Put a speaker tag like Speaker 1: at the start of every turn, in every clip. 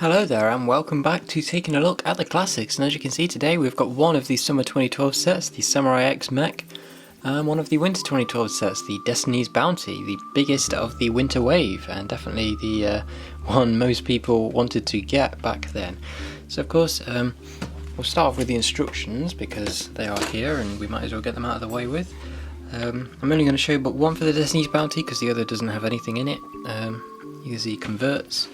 Speaker 1: Hello there and welcome back to taking a look at the classics, and as you can see today we've got one of the summer 2012 sets, the Samurai X Mech, and one of the winter 2012 sets, the Destiny's Bounty, the biggest of the winter wave and definitely the one most people wanted to get back then. So of course we'll start off with the instructions because they are here and we might as well get them out of the way with. I'm only going to show book one for the Destiny's Bounty because the other doesn't have anything in it. You can see converts.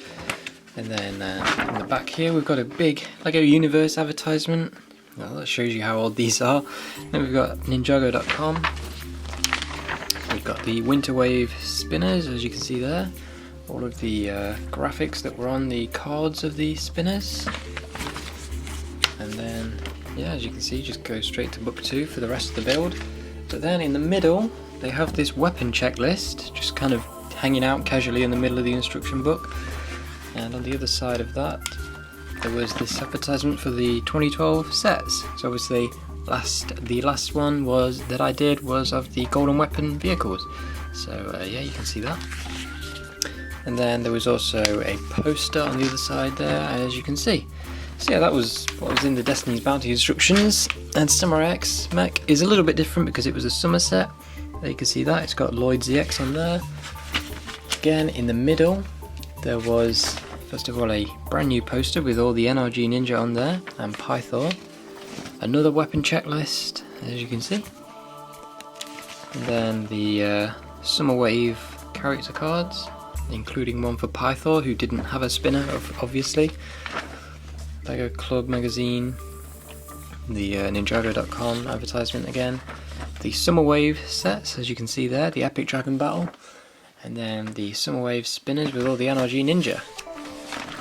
Speaker 1: And then on the back here we've got a big LEGO Universe advertisement. Well, that shows you how old these are. Then we've got Ninjago.com. We've got the Winter Wave spinners, as you can see there. All of the graphics that were on the cards of the spinners. And then, yeah, as you can see, just go straight to book 2 for the rest of the build. But then in the middle, they have this weapon checklist, just kind of hanging out casually in the middle of the instruction book. And on the other side of that, there was this advertisement for the 2012 sets. So obviously, the last one that I did was of the Golden Weapon vehicles. So yeah, you can see that. And then there was also a poster on the other side there, as you can see. So yeah, that was what was in the Destiny's Bounty instructions. And Samurai X Mech is a little bit different because it was a summer set. There you can see that, it's got Lloyd's EX on there. Again, in the middle, there was, first of all, a brand new poster with all the NRG Ninja on there, and Pythor. Another weapon checklist, as you can see. And then the Summer Wave character cards, including one for Pythor, who didn't have a spinner, obviously. LEGO Club magazine, the Ninjago.com advertisement again. The Summer Wave sets, as you can see there, the Epic Dragon Battle. And then the Summer Wave spinners with all the NRG Ninja.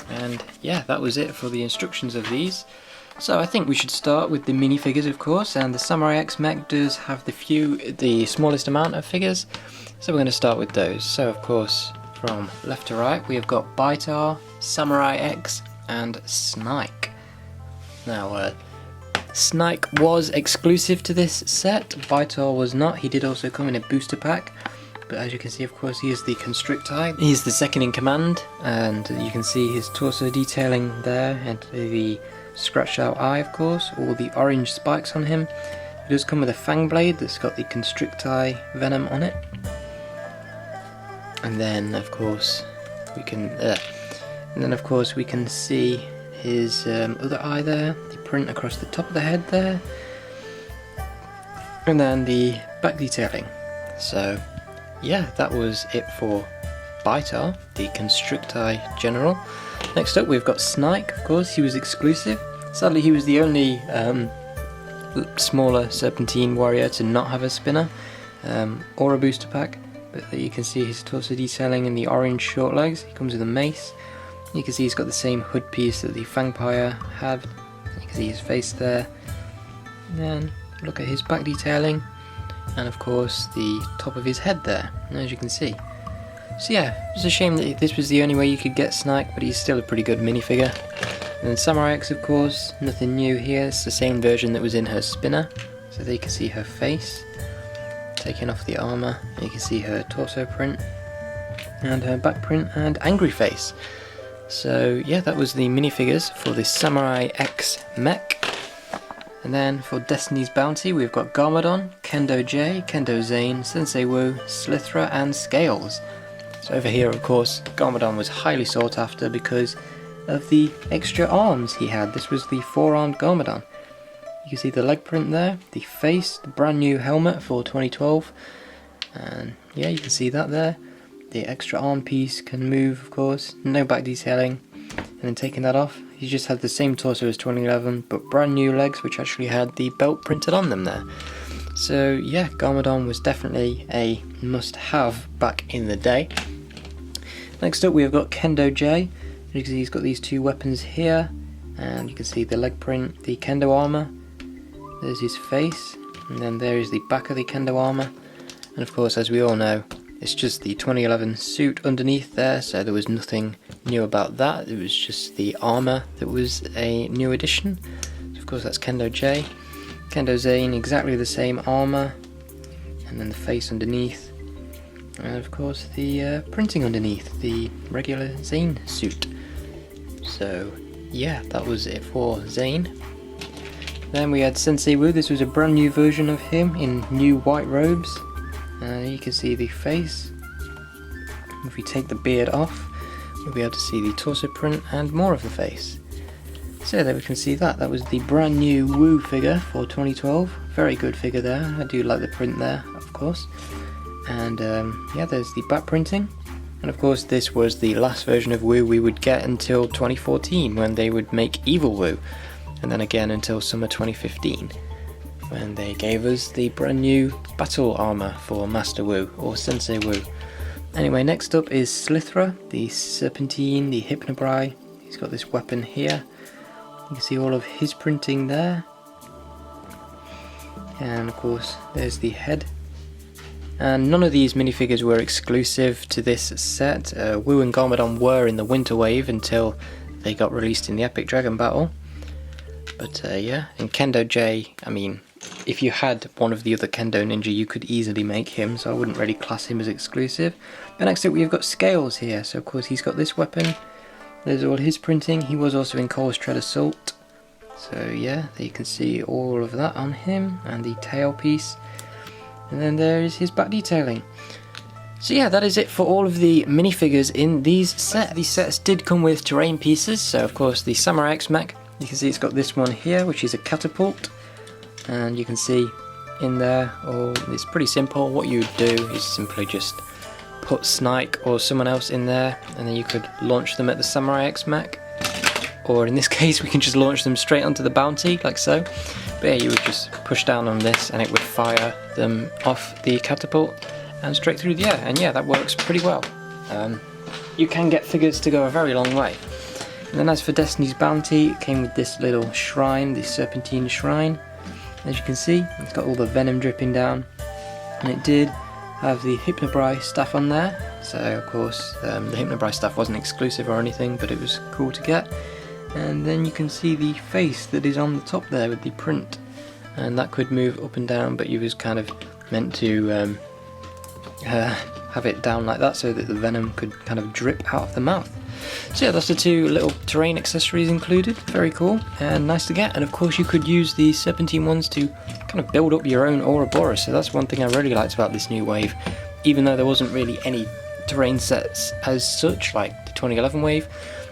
Speaker 1: And yeah, that was it for the instructions of these. So I think we should start with the minifigures, of course, and the Samurai X Mech does have the smallest amount of figures, so we're going to start with those. So of course, from left to right, we have got Baitar, Samurai X, and Snike. Now, Snike was exclusive to this set, Baitar was not. He did also come in a booster pack. But as you can see, of course, he is the Constricti. He is the second in command, and you can see his torso detailing there, and the scratched out eye, of course, all the orange spikes on him. He does come with a fang blade that's got the Constricti venom on it. And then, of course, we can see his other eye there, the print across the top of the head there, and then the back detailing. So yeah, that was it for Baitar, the Constricti General. Next up we've got Snike, of course, he was exclusive. Sadly he was the only smaller Serpentine warrior to not have a spinner or a booster pack. But there you can see his torso detailing in the orange short legs. He comes with a mace. You can see he's got the same hood piece that the Fangpire had. You can see his face there. And then look at his back detailing. And of course the top of his head there, as you can see. So yeah, it's a shame that this was the only way you could get Snike, but he's still a pretty good minifigure. And then Samurai X, of course, nothing new here, it's the same version that was in her spinner. So there you can see her face, taking off the armour, you can see her torso print, and her back print, and angry face. So yeah, that was the minifigures for the Samurai X Mech. And then for Destiny's Bounty, we've got Garmadon, Kendo J, Kendo Zane, Sensei Wu, Slithra, and Scales. So over here, of course, Garmadon was highly sought after because of the extra arms he had. This was the 4-armed Garmadon. You can see the leg print there, the face, the brand new helmet for 2012. And yeah, you can see that there. The extra arm piece can move, of course, no back detailing. And then taking that off, he just had the same torso as 2011, but brand new legs which actually had the belt printed on them there. So yeah, Garmadon was definitely a must-have back in the day. Next up we have got Kendo J. You can see he's got these two weapons here, and you can see the leg print, the Kendo armour. There's his face, and then there is the back of the Kendo armour. And of course, as we all know, it's just the 2011 suit underneath there, so there was nothing new about that. It was just the armour that was a new addition. So of course that's Kendo J. Kendo Zane, exactly the same armour, and then the face underneath. And of course the printing underneath, the regular Zane suit. So yeah, that was it for Zane. Then we had Sensei Wu. This was a brand new version of him in new white robes. You can see the face. If we take the beard off, we'll be able to see the torso print and more of the face. So there we can see that. That was the brand new Wu figure for 2012. Very good figure there. I do like the print there, of course. And yeah, there's the back printing. And of course this was the last version of Wu we would get until 2014, when they would make Evil Wu. And then again until summer 2015, when they gave us the brand new battle armor for Master Wu, or Sensei Wu. Anyway, next up is Slithra, the Serpentine, the Hypnobrai. He's got this weapon here. You can see all of his printing there. And of course there's the head. And none of these minifigures were exclusive to this set. Wu and Garmadon were in the Winter Wave until they got released in the Epic Dragon Battle. But yeah, in Kendo J, I mean, if you had one of the other Kendo Ninja, you could easily make him, so I wouldn't really class him as exclusive. But next up we've got Scales here, so of course he's got this weapon. There's all his printing. He was also in Cole's Tread Assault. So yeah, there you can see all of that on him, and the tail piece. And then there is his back detailing. So yeah, that is it for all of the minifigures in these sets. These sets did come with terrain pieces, so of course the Samurai X Mech. You can see it's got this one here, which is a catapult, and you can see in there, it's pretty simple. What you would do is simply just put Snike or someone else in there, and then you could launch them at the Samurai X Mech, or in this case we can just launch them straight onto the bounty, like so. But yeah, you would just push down on this and it would fire them off the catapult and straight through the air, and yeah, that works pretty well. You can get figures to go a very long way. And then as for Destiny's Bounty, it came with this little shrine, the Serpentine Shrine. As you can see, it's got all the venom dripping down, and it did have the Hypnobrai staff on there. So of course the Hypnobrai staff wasn't exclusive or anything, but it was cool to get. And then you can see the face that is on the top there with the print, and that could move up and down, but you was kind of meant to have it down like that so that the venom could kind of drip out of the mouth. So yeah, that's the two little terrain accessories included. Very cool and nice to get. And of course you could use the Serpentine ones to kind of build up your own Ouroboros. So that's one thing I really liked about this new wave. Even though there wasn't really any terrain sets as such, like the 2011 wave,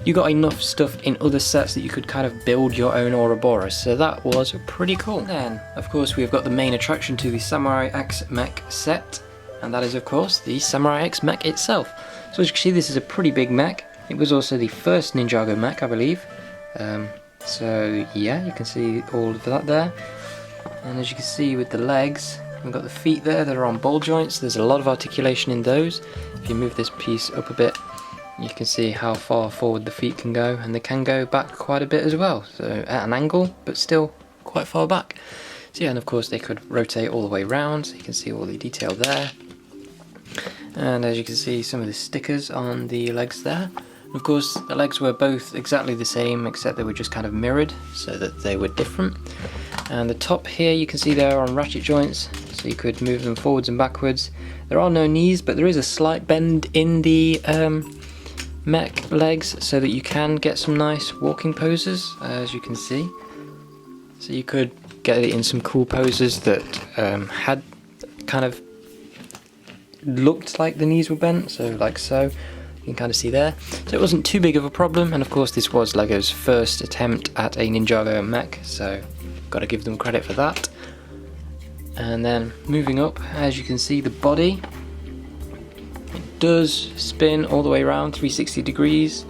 Speaker 1: you got enough stuff in other sets that you could kind of build your own Ouroboros. So that was pretty cool. And then, of course, we've got the main attraction to the Samurai X Mech set, and that is, of course, the Samurai X Mech itself. So as you can see, this is a pretty big mech. It was also the first Ninjago mech, I believe. So yeah, you can see all of that there. And as you can see with the legs, we've got the feet there that are on ball joints. There's a lot of articulation in those. If you move this piece up a bit, you can see how far forward the feet can go, and they can go back quite a bit as well. So at an angle, but still quite far back. So yeah, and of course they could rotate all the way around, so you can see all the detail there. And as you can see, some of the stickers on the legs there. Of course, the legs were both exactly the same, except they were just kind of mirrored, so that they were different. And the top here, you can see they're on ratchet joints, so you could move them forwards and backwards. There are no knees, but there is a slight bend in the mech legs, so that you can get some nice walking poses, as you can see. So you could get it in some cool poses that had kind of looked like the knees were bent, so like so. You can kind of see there. So it wasn't too big of a problem, and of course this was LEGO's first attempt at a Ninjago mech, so got to give them credit for that. And then moving up, as you can see, the body, it does spin all the way around 360 degrees,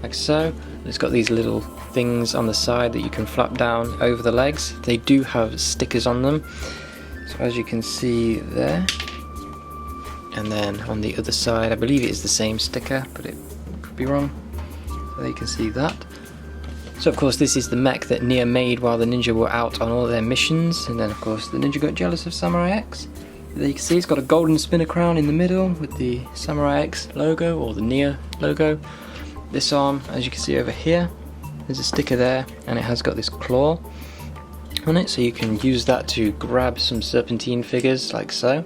Speaker 1: like so. It's got these little things on the side that you can flap down over the legs. They do have stickers on them, so as you can see there. And then on the other side, I believe it is the same sticker, but it could be wrong. So there you can see that. So of course this is the mech that Nia made while the ninja were out on all their missions, and then of course the ninja got jealous of Samurai X. There you can see it's got a golden spinner crown in the middle with the Samurai X logo, or the Nia logo. This arm, as you can see over here, there's a sticker there, and it has got this claw on it, so you can use that to grab some Serpentine figures like so,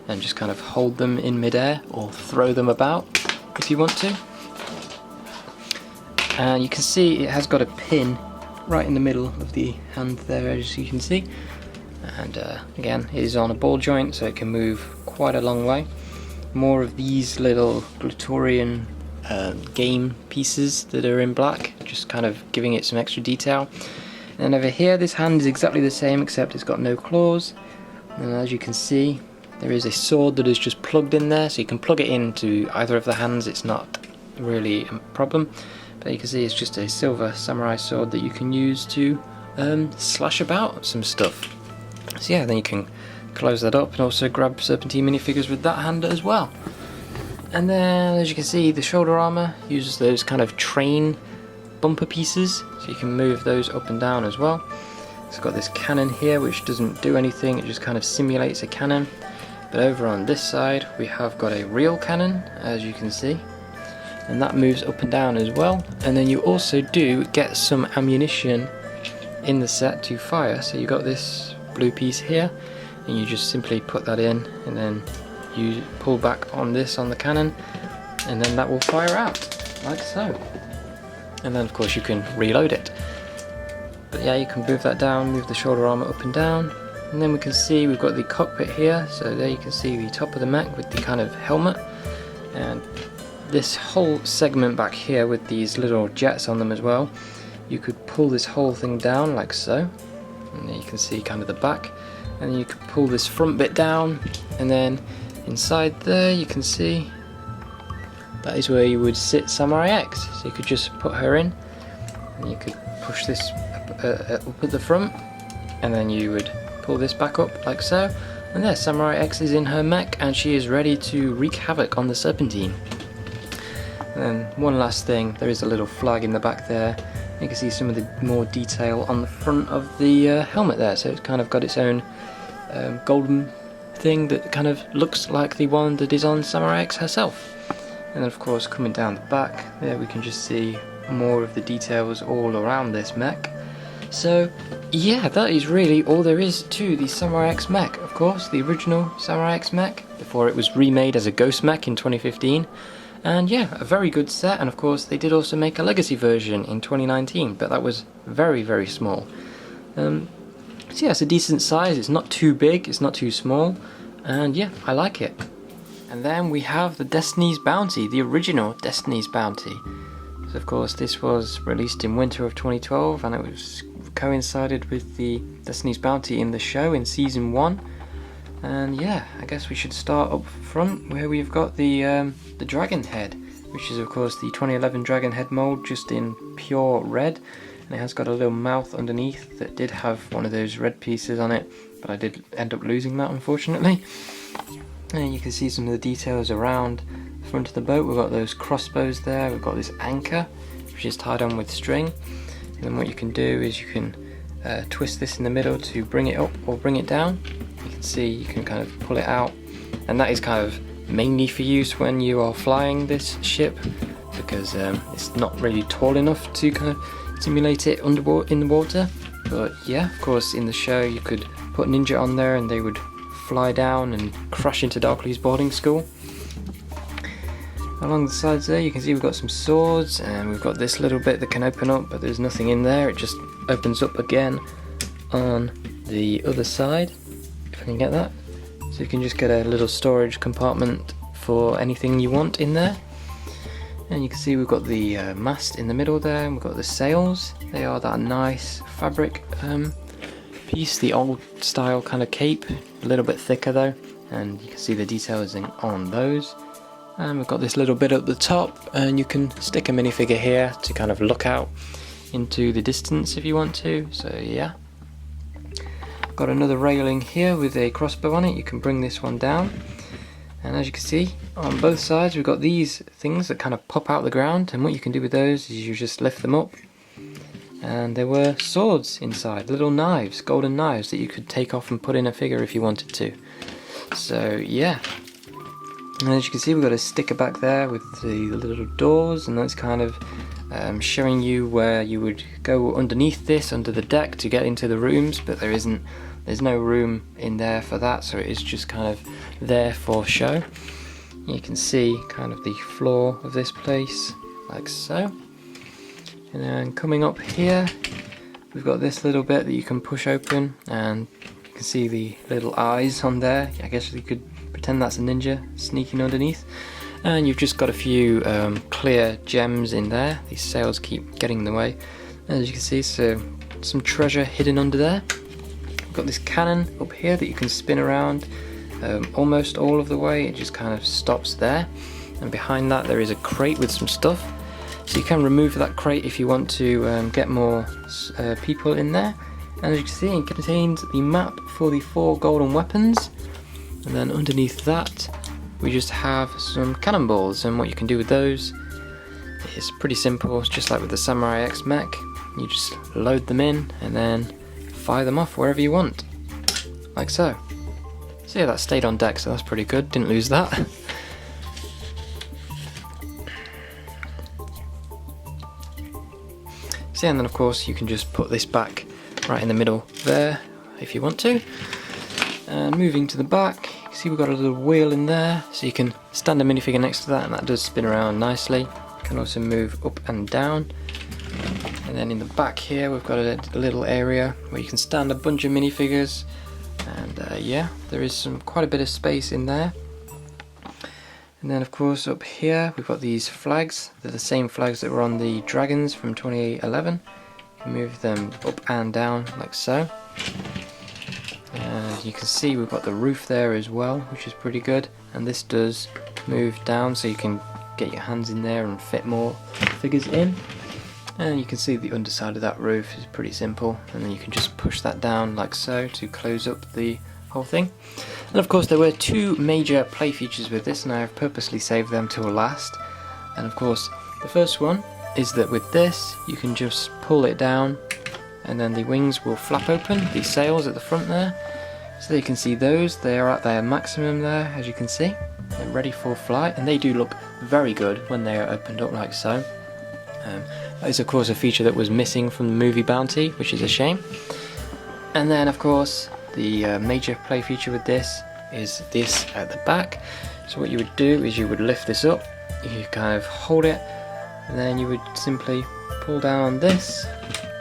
Speaker 1: and just kind of hold them in midair or throw them about if you want to. And you can see it has got a pin right in the middle of the hand there, as you can see. And again, it is on a ball joint, so it can move quite a long way. More of these little Glutorian game pieces that are in black, just kind of giving it some extra detail. And over here, this hand is exactly the same, except it's got no claws. And as you can see, there is a sword that is just plugged in there, so you can plug it into either of the hands. It's not really a problem. But you can see it's just a silver samurai sword that you can use to slash about some stuff. So yeah, then you can close that up and also grab Serpentine minifigures with that hand as well. And then, as you can see, the shoulder armour uses those kind of train bumper pieces, so you can move those up and down as well. It's got this cannon here which doesn't do anything, it just kind of simulates a cannon. But over on this side we have got a real cannon, as you can see, and that moves up and down as well. And then you also do get some ammunition in the set to fire, so you've got this blue piece here, and you just simply put that in, and then you pull back on this on the cannon, and then that will fire out like so. And then of course you can reload it. But yeah, you can move that down, move the shoulder armour up and down, and then we can see we've got the cockpit here. So there you can see the top of the mech with the kind of helmet, and this whole segment back here with these little jets on them as well. You could pull this whole thing down like so, and there you can see kind of the back, and then you could pull this front bit down, and then inside there you can see that is where you would sit Samurai X. So you could just put her in, and you could push this up at the front, and then you would pull this back up like so, and there Samurai X is in her mech, and she is ready to wreak havoc on the Serpentine. And then one last thing, there is a little flag in the back there. You can see some of the more detail on the front of the helmet there, so it's kind of got its own golden thing that kind of looks like the one that is on Samurai X herself. And then of course coming down the back there we can just see more of the details all around this mech. So yeah, that is really all there is to the Samurai X mech. Of course, the original Samurai X mech before it was remade as a Ghost mech in 2015. And yeah, a very good set, and of course they did also make a legacy version in 2019, but that was very, very small. So yeah, it's a decent size, it's not too big, it's not too small, and yeah, I like it. And then we have the Destiny's Bounty, the original Destiny's Bounty. So of course this was released in winter of 2012, and it was coincided with the Destiny's Bounty in the show in season 1. And yeah, I guess we should start up front where we've got the dragon head, which is of course the 2011 dragon head mold, just in pure red, and it has got a little mouth underneath that did have one of those red pieces on it, but I did end up losing that unfortunately. And you can see some of the details around the front of the boat. We've got those crossbows there, we've got this anchor which is tied on with string, and then what you can do is you can twist this in the middle to bring it up or bring it down. You can see you can kind of pull it out, and that is kind of mainly for use when you are flying this ship, because it's not really tall enough to kind of simulate it underwater in the water. But yeah, of course in the show you could put Ninja on there and they would fly down and crash into Darkly's boarding school. Along the sides there you can see we've got some swords, and we've got this little bit that can open up, but there's nothing in there, it just opens up again on the other side, if I can get that. So you can just get a little storage compartment for anything you want in there. And you can see we've got the mast in the middle there, and we've got the sails. They are that nice fabric piece, the old style kind of cape, a little bit thicker though, and you can see the details on those. And we've got this little bit at the top, and you can stick a minifigure here to kind of look out into the distance if you want to, so yeah. Got another railing here with a crossbow on it, you can bring this one down, and as you can see on both sides we've got these things that kind of pop out the ground, and what you can do with those is you just lift them up, and there were swords inside, little knives, golden knives that you could take off and put in a figure if you wanted to. So yeah, and as you can see we've got a sticker back there with the little doors, and that's kind of showing you where you would go underneath this, under the deck, to get into the rooms, but there's no room in there for that, so it is just kind of there for show. You can see kind of the floor of this place like so. And then coming up here, we've got this little bit that you can push open, and you can see the little eyes on there. I guess you could pretend that's a ninja sneaking underneath. And you've just got a few clear gems in there. These sails keep getting in the way, as you can see, so some treasure hidden under there. We've got this cannon up here that you can spin around almost all of the way. It just kind of stops there, and behind that there is a crate with some stuff, so you can remove that crate if you want to get more people in there. And as you can see, it contains the map for the 4 golden weapons, and then underneath that we just have some cannonballs, and what you can do with those is pretty simple. It's just like with the Samurai X Mech. You just load them in and then fire them off wherever you want, like so. So yeah, that stayed on deck, so that's pretty good, didn't lose that. So yeah, and then of course you can just put this back right in the middle there if you want to. And moving to the back, see we've got a little wheel in there, so you can stand a minifigure next to that and that does spin around nicely. You can also move up and down. And then in the back here we've got a little area where you can stand a bunch of minifigures, and yeah, there is quite a bit of space in there. And then of course up here we've got these flags. They're the same flags that were on the dragons from 2011. You can move them up and down like so. You can see we've got the roof there as well, which is pretty good, and this does move down so you can get your hands in there and fit more figures in. And you can see the underside of that roof is pretty simple, and then you can just push that down like so to close up the whole thing. And of course there were 2 major play features with this, and I have purposely saved them till last. And of course the first one is that with this you can just pull it down and then the wings will flap open, the sails at the front there. So you can see those, they are at their maximum there, as you can see. They're ready for flight, and they do look very good when they are opened up like so. That is of course a feature that was missing from the movie Bounty, which is a shame. And then of course the major play feature with this is this at the back. So what you would do is you would lift this up, you kind of hold it, and then you would simply pull down this,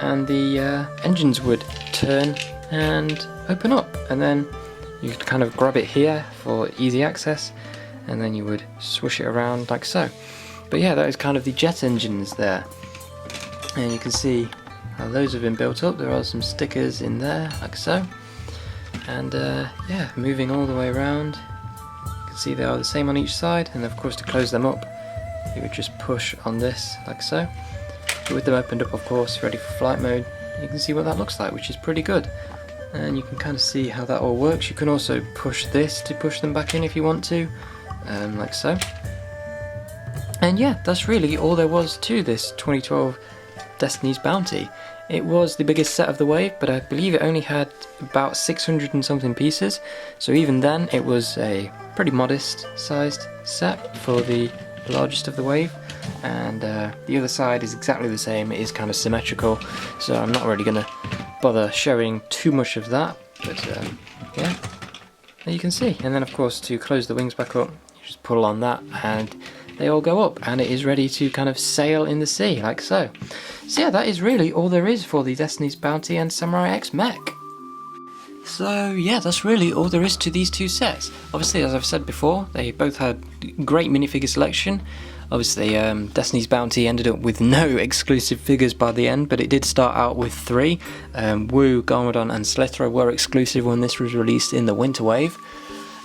Speaker 1: and the engines would turn and open up, and then you could kind of grab it here for easy access, and then you would swoosh it around like so. But yeah, that is kind of the jet engines there, and you can see how those have been built up. There are some stickers in there like so, and yeah, moving all the way around, you can see they are the same on each side. And of course to close them up you would just push on this like so. With them opened up, of course, ready for flight mode, you can see what that looks like, which is pretty good. And you can kind of see how that all works. You can also push this to push them back in if you want to, like so. And yeah, that's really all there was to this 2012 Destiny's Bounty. It was the biggest set of the wave, but I believe it only had about 600 and something pieces, so even then it was a pretty modest sized set for the largest of the wave. And the other side is exactly the same, it is kind of symmetrical, so I'm not really going to bother showing too much of that, but yeah, there you can see. And then of course to close the wings back up, you just pull on that and they all go up, and it is ready to kind of sail in the sea like so. So yeah, that is really all there is for the Destiny's Bounty and Samurai X Mech. So yeah, that's really all there is to these 2 sets. Obviously, as I've said before, they both had great minifigure selection. Obviously, Destiny's Bounty ended up with no exclusive figures by the end, but it did start out with 3. Wu, Garmadon and Slithra were exclusive when this was released in the Winter Wave.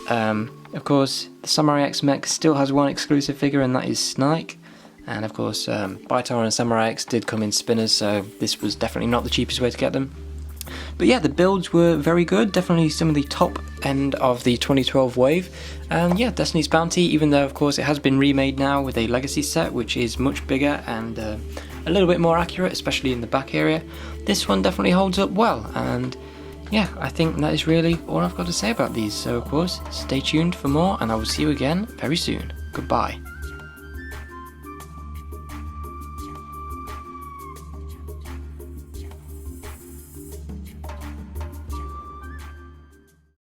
Speaker 1: Of course, the Samurai X Mech still has 1 exclusive figure, and that is Snike. And of course, Baitar and Samurai X did come in spinners, so this was definitely not the cheapest way to get them. But yeah, the builds were very good, definitely some of the top end of the 2012 wave. And yeah, Destiny's Bounty, even though of course it has been remade now with a legacy set which is much bigger and a little bit more accurate, especially in the back area, this one definitely holds up well. And yeah, I think that is really all I've got to say about these. So of course, stay tuned for more, and I will see you again very soon. Goodbye.